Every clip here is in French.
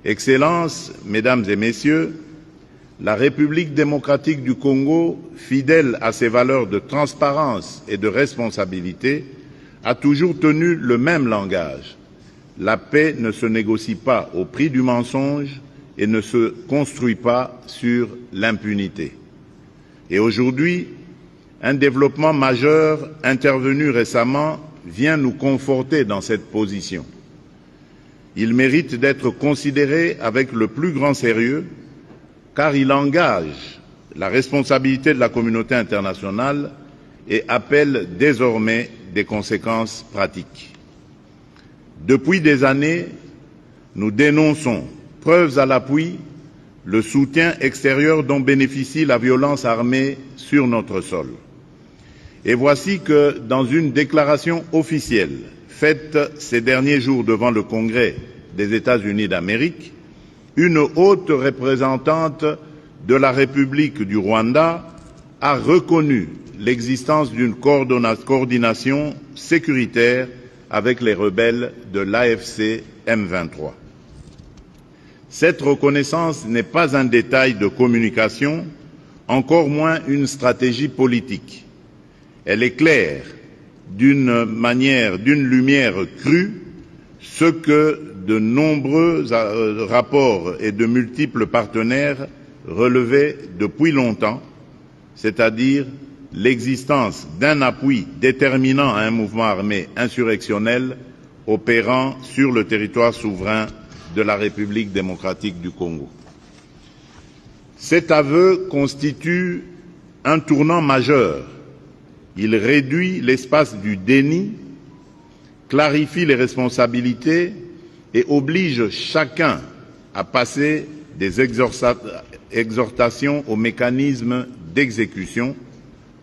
Excellences, Mesdames et Messieurs, la République démocratique du Congo, fidèle à ses valeurs de transparence et de responsabilité, a toujours tenu le même langage. La paix ne se négocie pas au prix du mensonge et ne se construit pas sur l'impunité. Et aujourd'hui, un développement majeur intervenu récemment vient nous conforter dans cette position. Il mérite d'être considéré avec le plus grand sérieux car il engage la responsabilité de la communauté internationale et appelle désormais des conséquences pratiques. Depuis des années, nous dénonçons, preuves à l'appui, le soutien extérieur dont bénéficie la violence armée sur notre sol. Et voici que, dans une déclaration officielle faite ces derniers jours devant le Congrès des États-Unis d'Amérique, une haute représentante de la République du Rwanda a reconnu l'existence d'une coordination sécuritaire avec les rebelles de l'AFC M23. Cette reconnaissance n'est pas un détail de communication, encore moins une stratégie politique. Elle éclaire d'une lumière crue ce que de nombreux rapports et de multiples partenaires relevaient depuis longtemps, c'est-à-dire l'existence d'un appui déterminant à un mouvement armé insurrectionnel opérant sur le territoire souverain de la République démocratique du Congo. Cet aveu constitue un tournant majeur. Il réduit l'espace du déni, clarifie les responsabilités et oblige chacun à passer des exhortations aux mécanismes d'exécution,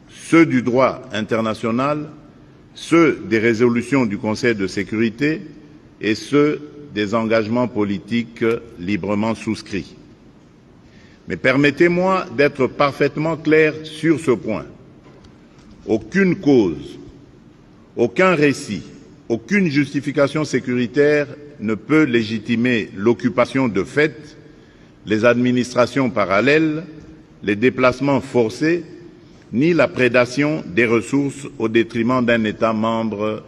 ceux du droit international, ceux des résolutions du Conseil de sécurité et ceux des engagements politiques librement souscrits. Mais permettez-moi d'être parfaitement clair sur ce point. Aucune cause, aucun récit, aucune justification sécuritaire ne peut légitimer l'occupation de fait, les administrations parallèles, les déplacements forcés, ni la prédation des ressources au détriment d'un État membre